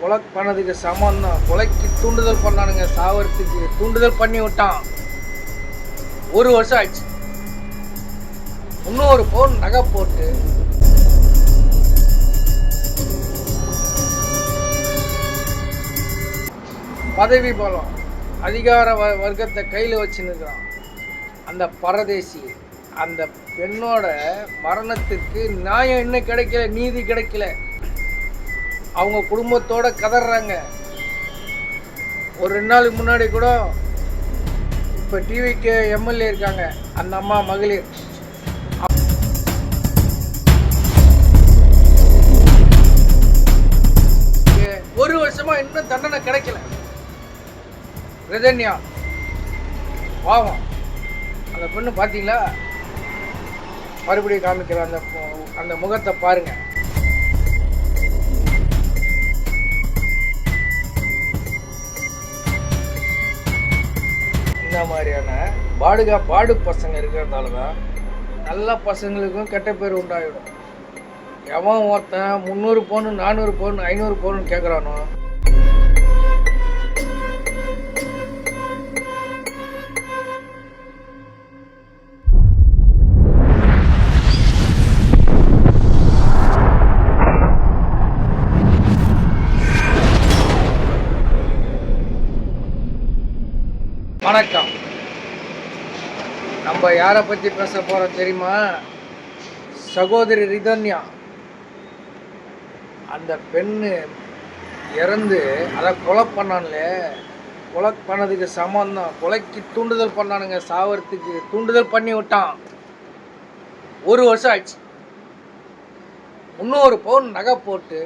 கொலை பண்ணதுக்கு சமம் தான். கொலைக்கு தூண்டுதல் பண்ணானுங்க, சாவறதுக்கு தூண்டுதல் பண்ணி விட்டான். 1 வருஷம் ஆச்சு. 300 பவுன் நகை போட்டு பதவி பலம் அதிகார வர்க்கத்தை கையில் வச்சுன்னுக்கிறான் அந்த பரதேசி. அந்த பெண்ணோட மரணத்திற்கு நியாயம் இன்னும் கிடைக்கல, நீதி கிடைக்கல. அவங்க குடும்பத்தோட கதறாங்க. ஒரு 2 நாளுக்கு முன்னாடி கூட இப்போ டிவிக்கு எம்எல்ஏ இருக்காங்க, அந்த அம்மா மகளிர். 1 வருஷமா இன்னும் தண்டனை கிடைக்கல. ரிதன்யா பாவம். அந்த பொண்ணு பார்த்தீங்களா? மறுபடியும் காமிக்கிற அந்த முகத்தை பாருங்க. இந்த மாதிரியான பாடு பசங்க இருக்கிறதால தான் நல்ல பசங்களுக்கும் கெட்ட பேர் உண்டாயிடும். எவன் ஒருத்தன் 300 பவுன் 400 பவுன் 500 பவுன் கேட்குறானோ, வணக்கம். நம்ம யாரை பற்றி பேச போகிறோம் தெரியுமா? சகோதரி ரிதன்யா. அந்த பெண்ணு இறந்து அதை கொலை பண்ணான்லே, கொலை பண்ணதுக்கு சமம் தான். கொலைக்கு தூண்டுதல் பண்ணானுங்க, சாவறதுக்கு தூண்டுதல் பண்ணி விட்டான். 1 வருஷம் ஆச்சு. 300 பவுன் நகை போட்டு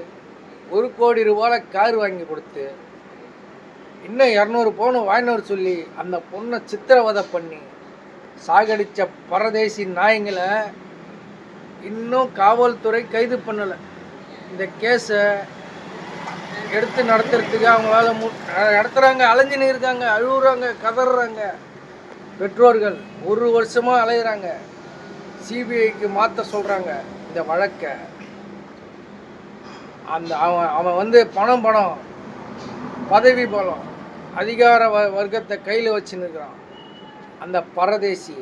1 கோடி ரூபாயில் கார் வாங்கி கொடுத்து இன்னும் 200 பவுன் வாங்கினவர் சொல்லி அந்த பொண்ணை சித்திரவதை பண்ணி சாகடித்த பரதேசி நாய்ங்களை இன்னும் காவல்துறை கைது பண்ணலை. இந்த கேஸை எடுத்து நடத்துறதுக்கு அவங்களால நடத்துகிறாங்க, அலைஞ்சின்னு இருக்காங்க, அழுகுறாங்க, கதறாங்க. பெற்றோர்கள் 1 வருஷமாக அலைகிறாங்க. சிபிஐக்கு மாற்ற சொல்கிறாங்க இந்த வழக்கை. அந்த அவன் வந்து பணம் பதவி பலம் அதிகார வர்க்கத்தை கையில் வச்சுன்னுக்கிறான் அந்த பரதேசி.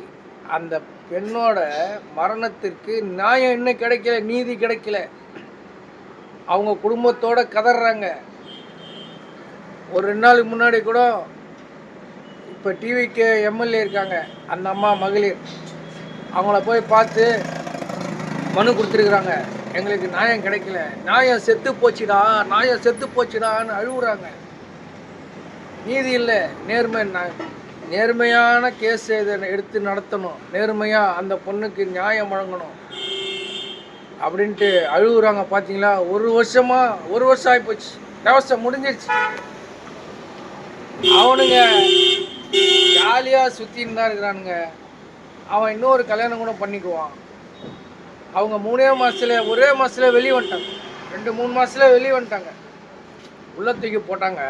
அந்த பெண்ணோட மரணத்திற்கு நியாயம் இன்னும் கிடைக்கல, நீதி கிடைக்கல. அவங்க குடும்பத்தோட கதறாங்க. ஒரு 2 நாளுக்கு முன்னாடி கூட இப்போ டிவிக்கு எம்எல்ஏ இருக்காங்க, அந்த அம்மா மகளிர். அவங்கள போய் பார்த்து மனு கொடுத்துருக்குறாங்க. எங்களுக்கு நியாயம் கிடைக்கல, நியாயம் செத்து போச்சுடான்னு அழுகுறாங்க. நீதி இல்லை, நேர்மையான கேஸ் இதை எடுத்து நடத்தணும், நேர்மையாக அந்த பொண்ணுக்கு நியாயம் வழங்கணும் அப்படின்ட்டு அழுகுறாங்க. பார்த்தீங்களா? 1 வருஷம் ஆகிப்போச்சு. விவசாயம் முடிஞ்சிருச்சு. அவனுங்க ஜாலியாக சுற்றின்னு தான் இருக்கிறானுங்க. அவன் இன்னொரு கல்யாணம் கூட பண்ணிக்குவான். அவங்க 3 மாதத்துல ஒரே மாதத்தில் வெளியே வந்துட்டாங்க. 2-3 மாதத்தில் வெளியே வந்துட்டாங்க. உள்ளத்துக்கு போட்டாங்க,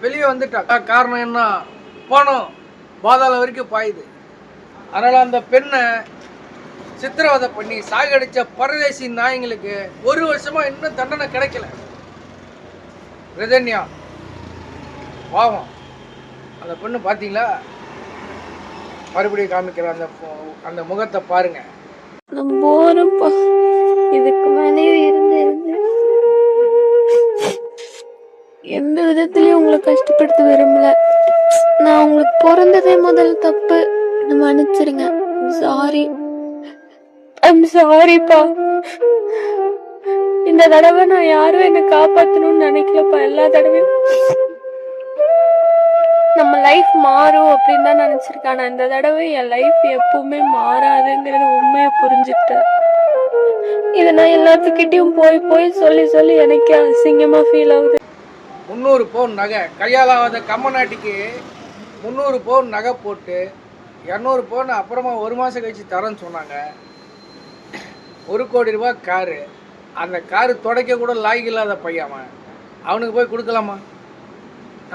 வெளியே வந்துட்டாங்க. காரணம் என்ன? பணம் பாதாள வரைக்கும் பாயுது. அதனால் அந்த பெண்ணை சித்திரவதை பண்ணி சாகடித்த பரதேசி நாய்ங்களுக்கு 1 வருஷமாக இன்னும் தண்டனை கிடைக்கல. ரிதன்யா பாவம். அந்த பொண்ணு பார்த்தீங்களா? மறுபடியும் காமிக்கிற அந்த முகத்தை பாருங்க. இதுக்கு மேலேயும் இருந்து எந்த விதத்திலயும் உங்களை கஷ்டப்படுத்த விரும்பல. நான் உங்களுக்கு பிறந்ததே முதல் தப்பு. மன்னிச்சிருங்க. சாரிப்பா. இந்த தடவை நான் யாரும் என்னை காப்பாத்தணும்னு நினைக்கலப்பா. எல்லா தடவையும் நம்ம லைஃப் மாறும் அப்படின்னு தான் நினைச்சிருக்கேன். ஆனா இந்த தடவை என் லைஃப் எப்பவுமே மாறாதுங்கிறது உண்மையை புரிஞ்சுக்கிட்டேன். இதை நான் எல்லாத்துக்கிட்டையும் போய் சொல்லி எனக்கே அசிங்கமா ஃபீல் ஆகுது. 300 பவுன் நகை, கையாலாத கம்மநாட்டிக்கு 300 பவுன் நகை போட்டு 200 பவுன் அப்புறமா 1 மாதம் கழிச்சு தரேன்னு சொன்னாங்க. 1 கோடி ரூபாய் காரு. அந்த காரு துடைக்க கூட லாய்க்கு இல்லாத பையன் அவனுக்கு போய் கொடுக்கலாமா?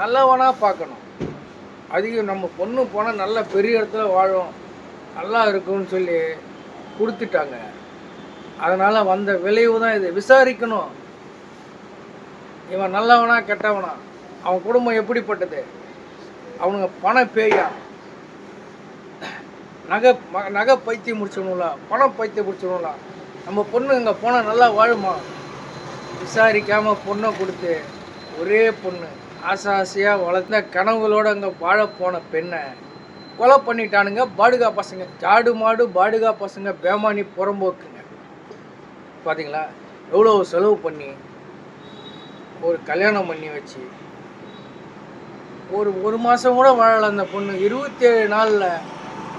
நல்லவனா பார்க்கணும். அதிகம் நம்ம பொண்ணு போனால் நல்ல பெரிய இடத்துல வாழும், நல்லா இருக்கும்னு சொல்லி கொடுத்துட்டாங்க. அதனால் வந்த விளைவு தான் இது. விசாரிக்கணும். இவன் நல்லவனா கெட்டவனா, அவன் குடும்பம் எப்படிப்பட்டது, அவனுங்க பண பேயா, நகை பைத்தியம் முடிச்சணும்ல, பணம் பைத்தியம் முடிச்சணும்ல, நம்ம பொண்ணு இங்கே போனால் நல்லா வாழுமா? விசாரிக்காமல் பொண்ணை கொடுத்து ஒரே பொண்ணு ஆசையாக வளர்ந்த கனவுகளோடு அங்கே வாழ போன பெண்ணை கொலை பண்ணிட்டானுங்க பாடுகா பசங்க. ஜாடு மாடு பாடுகா பசங்க, பேமானி புறம்போக்குங்க. பார்த்தீங்களா எவ்வளோ செலவு பண்ணி ஒரு கல்யாணம் பண்ணி வச்சு ஒரு மாதம் கூட வாழலை அந்த பொண்ணு. 27 நாளில்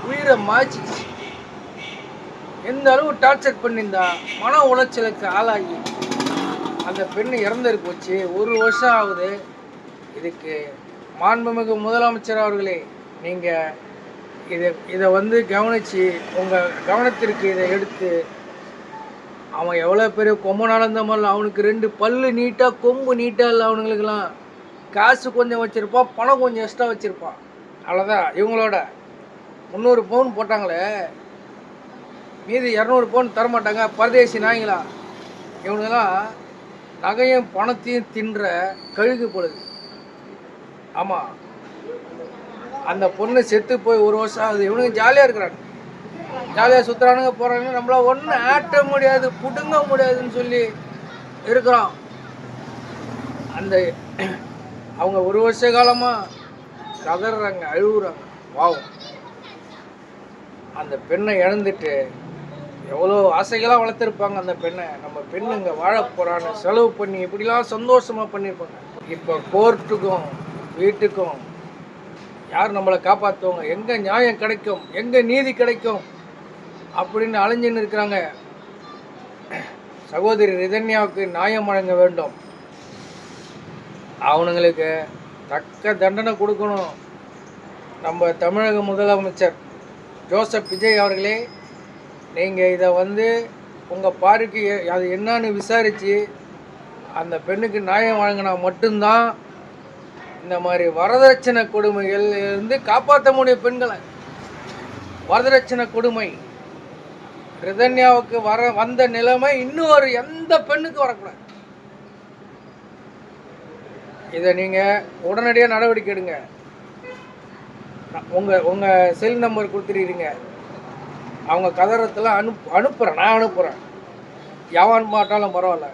உயிரை மாய்ச்சிச்சு. எந்த அளவு டார்ச்சர் பண்ணியிருந்தா, மன உளைச்சலுக்கு ஆளாகி அந்த பெண்ணு இறந்துருக்கு போச்சு. 1 வருஷம் ஆகுது. இதுக்கு மாண்புமிகு முதலமைச்சர் அவர்களே, நீங்கள் இதை கவனித்து உங்கள் கவனத்திற்கு இதை எடுத்து, அவன் எவ்வளோ பெரிய கொம்பனால இருந்த மாதிரில அவனுக்கு 2 பல்லு நீட்டாக கொம்பு நீட்டாக இல்லை. அவனுங்களுக்கெல்லாம் காசு கொஞ்சம் வச்சுருப்பான், பணம் கொஞ்சம் எக்ஸ்ட்ரா வச்சுருப்பான், அவ்வளோதான். இவங்களோட 300 பவுன் போட்டாங்களே, மீதி 200 பவுன் தரமாட்டாங்க. பரதேசி நாய்ங்களா இவனுங்கெல்லாம் நகையும் பணத்தையும் தின்ற கழுகு பொழுது. ஆமாம், அந்த பொண்ணு செத்து போய் 1 வருஷம் ஆகுது. இவனுங்க ஜாலியாக இருக்கிறாங்க, ஜாலியாக சுற்றுறானுங்க போகிறாங்க. நம்மளால் ஒன்றும் ஆட்ட முடியாது, புடுங்க முடியாதுன்னு சொல்லி இருக்கிறோம். அந்த அவங்க 1 வருஷ காலமாக கதறாங்க, அழுகுறாங்க. பாவம், அந்த பெண்ணை இழந்துட்டு எவ்வளோ ஆசைகளாக வளர்த்துருப்பாங்க அந்த பெண்ணை. நம்ம பெண்ணு இங்கே வாழ போகிறான்னு செலவு பண்ணி இப்படிலாம் சந்தோஷமாக பண்ணியிருப்பாங்க. இப்போ கோர்ட்டுக்கும் வீட்டுக்கும் யார் நம்மளை காப்பாற்றுவாங்க, எங்கே நியாயம் கிடைக்கும், எங்கே நீதி கிடைக்கும் அப்படின்னு அலைஞ்சின்னு இருக்கிறாங்க. சகோதரி ரிதன்யாவுக்கு நியாயம் வழங்க வேண்டும். அவனுங்களுக்கு தக்க தண்டனை கொடுக்கணும். நம்ம தமிழக முதலமைச்சர் ஜோசப் விஜய் அவர்களே, நீங்கள் இதை உங்கள் பார்வைக்கு அது என்னன்னு விசாரித்து அந்த பெண்ணுக்கு நியாயம் வழங்கினா மட்டும்தான் இந்த மாதிரி வரதட்சணை கொடுமைகள் இருந்து காப்பாற்ற முடியும் பெண்களை. வரதட்சணை கொடுமை ரிதன்யாவுக்கு வந்த நிலைமை இன்னொரு எந்த பெண்ணுக்கு வரக்கூடாது. இதை நீங்கள் உடனடியாக நடவடிக்கை எடுங்க. உங்கள் செல் நம்பர் கொடுத்துருக்கீங்க, அவங்க கதறத்தில் அனுப்புகிறேன், நான் அனுப்புகிறேன். எவன் மாட்டாலும் பரவாயில்ல,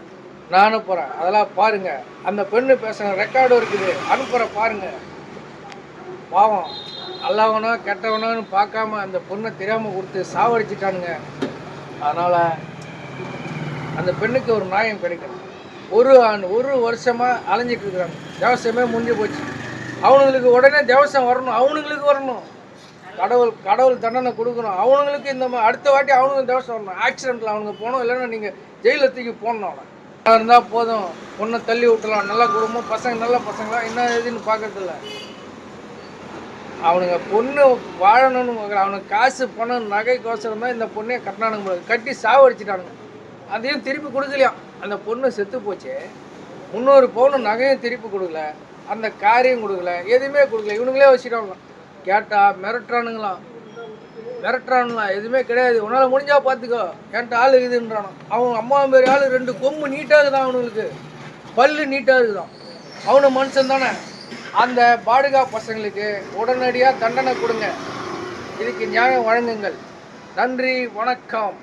நான் அனுப்புகிறேன். அதெல்லாம் பாருங்கள். அந்த பெண்ணு பேசுகிற ரெக்கார்டும் இருக்குது, அனுப்புகிறேன் பாருங்கள். பாவம், நல்லவனோ கெட்டவனோன்னு பார்க்காம அந்த பொண்ணை தெரியாமல் கொடுத்து சாவடிச்சிட்டானுங்க. அதனால் அந்த பெண்ணுக்கு ஒரு நியாயம் கிடைக்கணும். ஒரு வருஷமாக அலைஞ்சிட்டு இருக்கிறாங்க. தேவசமே முடிஞ்சு போச்சு. அவனுங்களுக்கு உடனே தேவசம் வரணும், அவனுங்களுக்கு வரணும். கடவுள் தண்டனை கொடுக்கணும் அவனுங்களுக்கு. இந்த மாதிரி அடுத்த வாட்டி அவனுக்கு தேவசம் வரணும். ஆக்சிடெண்ட்டில் அவனுங்க போகணும், இல்லைன்னா நீங்கள் ஜெயிலில் தூக்கி போடணும். அவனை இருந்தால் போதும், பொண்ணை தள்ளி விட்டுலாம். நல்ல குடும்பம், பசங்க நல்ல பசங்களா என்ன எதுன்னு பார்க்கறதில்ல. அவனுங்க பொண்ணு வாழணும்னு அவனுக்கு காசு பணம் நகைக்கோசரம் தான் இந்த பொண்ணையை கட்டினானுங்க, கட்டி சாவடிச்சிட்டானுங்க. அதையும் திருப்பி கொடுக்கலையாம். அந்த பொண்ணு செத்து போச்சு. 300 பவுன் நகையும் திருப்பி கொடுக்கல, அந்த காரையும் கொடுக்கல, எதுவுமே கொடுக்கல. இவனுங்களே வச்சுட்டாங்களாம். கேட்டால் மிரட்டுறானுங்களாம், எதுவுமே கிடையாது. உன்னால் முடிஞ்சா பார்த்துக்கோ, என்கிட்ட ஆள் இருக்குதுன்றானோ. அவன் அம்மா மாரி ஆள் 2 கொம்பு நீட்டாக இருக்குதான், அவனுங்களுக்கு பல்லு நீட்டாக இருக்குதான். அவனு மனுஷன் தானே. அந்த பாடுகா பசங்களுக்கு உடனடியாக தண்டனை கொடுங்க. இதுக்கு நியாயம் வழங்குங்கள். நன்றி, வணக்கம்.